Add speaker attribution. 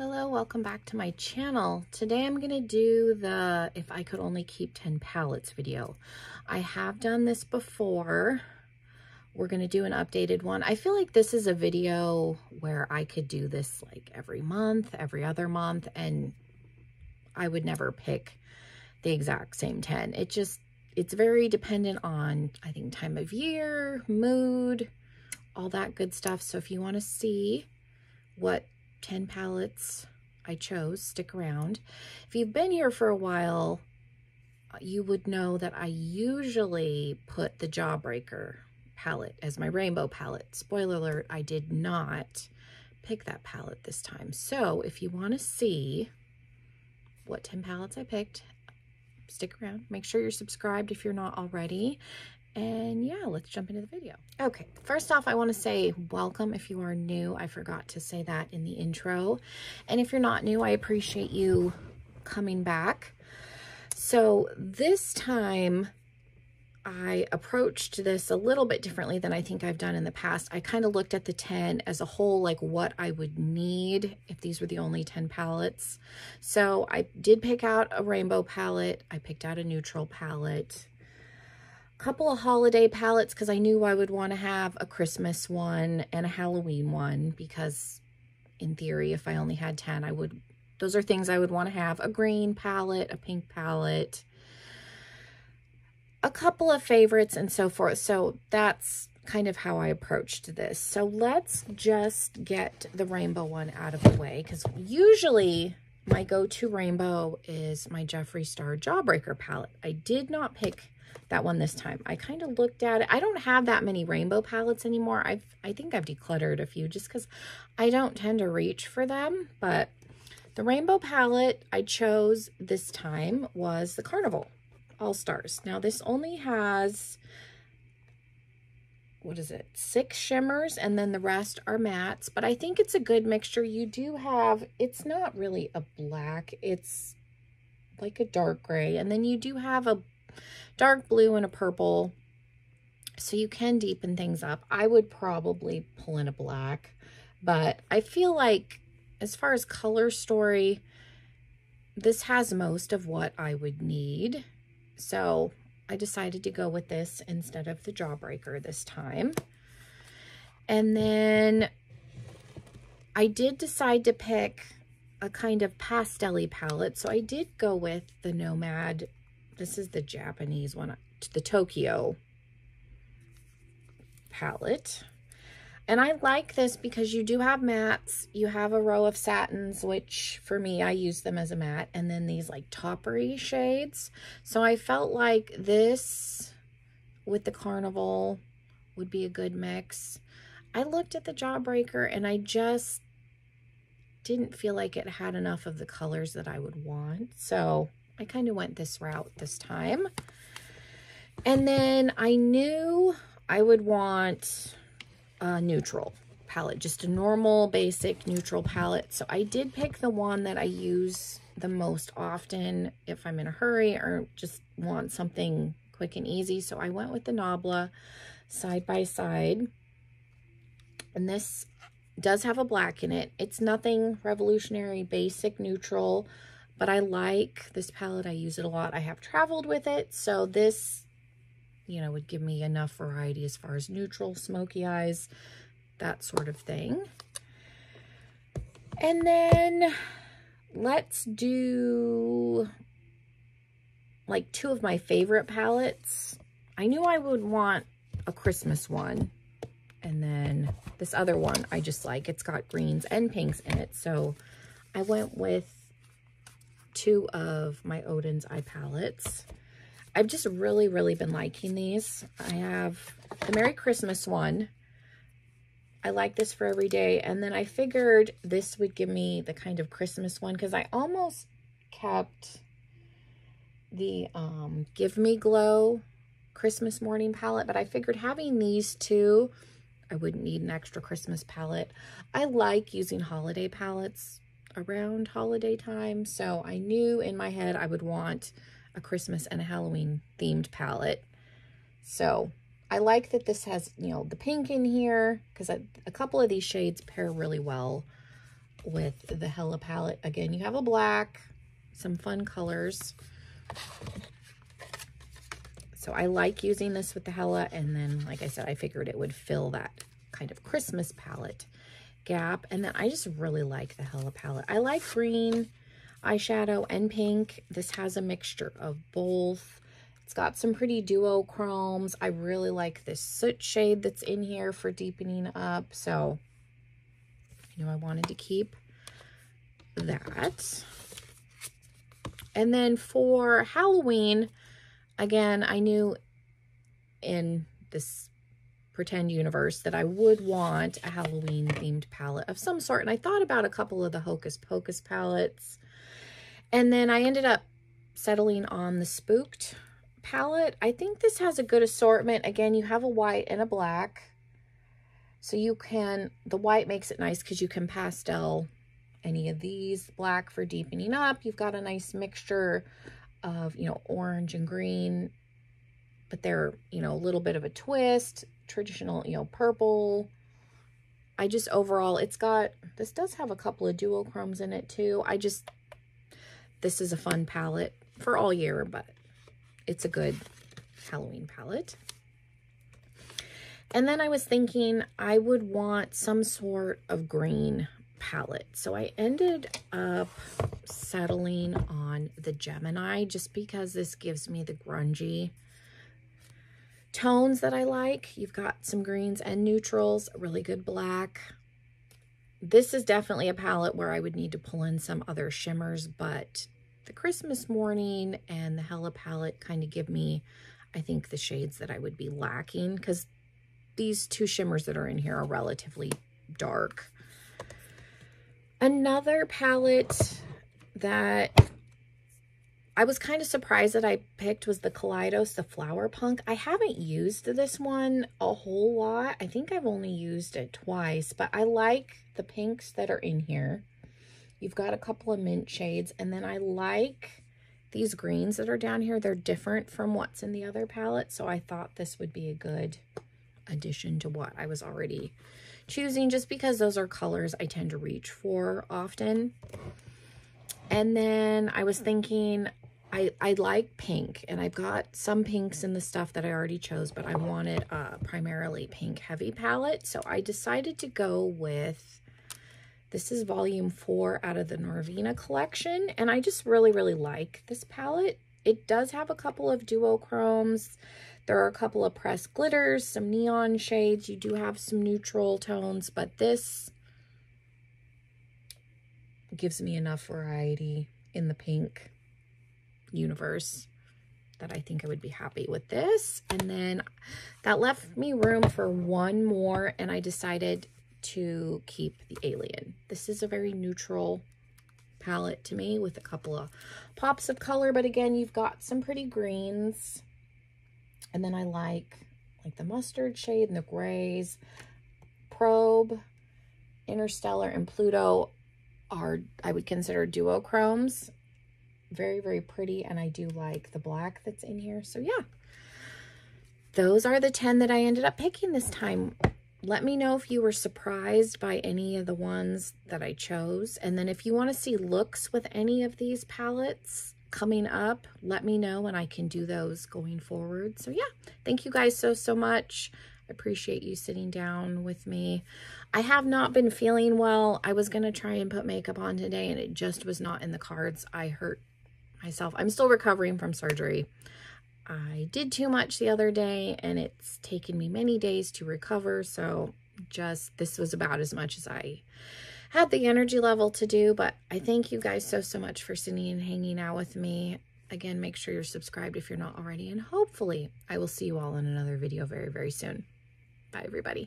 Speaker 1: Hello, welcome back to my channel. Today I'm going to do the If I Could Only Keep 10 Palettes video. I have done this before. We're going to do an updated one. I feel like this is a video where I could do this like every month, every other month, and I would never pick the exact same 10. It's very dependent on, I think, time of year, mood, all that good stuff. So if you want to see what 10 palettes I chose, stick around. If you've been here for a while, you would know that I usually put the Jawbreaker palette as my rainbow palette. Spoiler alert, I did not pick that palette this time. So if you want to see what 10 palettes I picked, stick around. Make sure you're subscribed if you're not already. And yeah, let's jump into the video. Okay, first off, I want to say welcome if you are new. I forgot to say that in the intro. And if you're not new, I appreciate you coming back. So this time I approached this a little bit differently than I think I've done in the past. I kind of looked at the 10 as a whole, like what I would need if these were the only 10 palettes. So I did pick out a rainbow palette. I picked out a neutral palette. Couple of holiday palettes because I knew I would want to have a Christmas one and a Halloween one, because in theory, if I only had 10, those are things I would want to have. A green palette, a pink palette, a couple of favorites and so forth. So that's kind of how I approached this. So let's just get the rainbow one out of the way, because usually my go-to rainbow is my Jeffree Star Jawbreaker palette. I did not pick that one this time. I kind of looked at it. I don't have that many rainbow palettes anymore. I think I've decluttered a few just because I don't tend to reach for them. But the rainbow palette I chose this time was the Carnival All Stars. Now this only has, what is it, 6 shimmers, and then the rest are mattes. But I think it's a good mixture. You do have, it's not really a black, it's like a dark gray, and then you do have a dark blue and a purple, so you can deepen things up. I would probably pull in a black, but I feel like as far as color story, this has most of what I would need. So I decided to go with this instead of the Jawbreaker this time. And then I did decide to pick a kind of pastel-y palette, so I did go with the Nomad. This is the Japanese one, the Tokyo palette. And I like this because you do have mattes. You have a row of satins, which for me, I use them as a matte. And then these like toppery shades. So I felt like this with the Carnival would be a good mix. I looked at the Jawbreaker and I just didn't feel like it had enough of the colors that I would want. So I kind of went this route this time. And then I knew I would want a neutral palette, just a normal basic neutral palette. So I did pick the one that I use the most often if I'm in a hurry or just want something quick and easy. So I went with the Nabla side by side. And this does have a black in it. It's nothing revolutionary, basic neutral. But I like this palette. I use it a lot. I have traveled with it. So this, you know, would give me enough variety as far as neutral, smoky eyes, that sort of thing. And then let's do like 2 of my favorite palettes. I knew I would want a Christmas one. And then this other one I just like. It's got greens and pinks in it. So I went with 2 of my Odin's eye palettes. I've just really been liking these. I have the Merry Christmas one. I like this for every day. And then I figured this would give me the kind of Christmas one, because I almost kept the Give Me Glow Christmas morning palette, but I figured having these 2, I wouldn't need an extra Christmas palette. I like using holiday palettes around holiday time, so I knew in my head I would want a Christmas and a Halloween themed palette. So I like that this has, you know, the pink in here, because a couple of these shades pair really well with the Hella palette. Again, you have a black, some fun colors. So I like using this with the Hella, and then, like I said, I figured it would fill that kind of Christmas palette gap. And then I just really like the Hella palette. I like green eyeshadow and pink. This has a mixture of both. It's got some pretty duochromes. I really like this soot shade that's in here for deepening up. So, you know, I wanted to keep that. And then for Halloween, again, I knew in this pretend universe that I would want a Halloween themed palette of some sort. And I thought about a couple of the Hocus Pocus palettes. And then I ended up settling on the Spooked palette. I think this has a good assortment. Again, you have a white and a black. So you can, the white makes it nice because you can pastel any of these. Black for deepening up. You've got a nice mixture of, you know, orange and green, but they're, you know, a little bit of a twist. Traditional, you know, purple. I just overall, it's got, this does have a couple of duochromes in it too. This is a fun palette for all year, but it's a good Halloween palette. And then I was thinking I would want some sort of green palette. So I ended up settling on the Gemini just because this gives me the grungy tones that I like. You've got some greens and neutrals, a really good black. This is definitely a palette where I would need to pull in some other shimmers, but the Christmas Morning and the Hella palette kind of give me, I think, the shades that I would be lacking, because these two shimmers that are in here are relatively dark. Another palette that I was kind of surprised that I picked was the Kaleidos, the Flower Punk. I haven't used this one a whole lot. I think I've only used it twice, but I like the pinks that are in here. You've got a couple of mint shades, and then I like these greens that are down here. They're different from what's in the other palette, so I thought this would be a good addition to what I was already choosing, just because those are colors I tend to reach for often. And then I was thinking, I like pink, and I've got some pinks in the stuff that I already chose, but I wanted a primarily pink heavy palette. So I decided to go with, this is volume 4 out of the Norvina collection. And I just really, really like this palette. It does have a couple of duochromes. There are a couple of pressed glitters, some neon shades. You do have some neutral tones, but this gives me enough variety in the pink universe that I think I would be happy with this. And then that left me room for one more, and I decided to keep the Alien. This is a very neutral palette to me with a couple of pops of color, but again, you've got some pretty greens. And then I like the mustard shade and the grays. Probe, Interstellar, and Pluto are, I would consider, duochromes. Very, very pretty, and I do like the black that's in here. So yeah, those are the 10 that I ended up picking this time. Let me know if you were surprised by any of the ones that I chose. And then if you want to see looks with any of these palettes coming up, let me know and I can do those going forward. So yeah, thank you guys so much. I appreciate you sitting down with me. I have not been feeling well. I was going to try and put makeup on today, and it just was not in the cards. I hurt myself. I'm still recovering from surgery. I did too much the other day, and it's taken me many days to recover. So this was about as much as I had the energy level to do. But I thank you guys so much for sitting and hanging out with me. Again, make sure you're subscribed if you're not already, and hopefully I will see you all in another video very, very soon. Bye, everybody.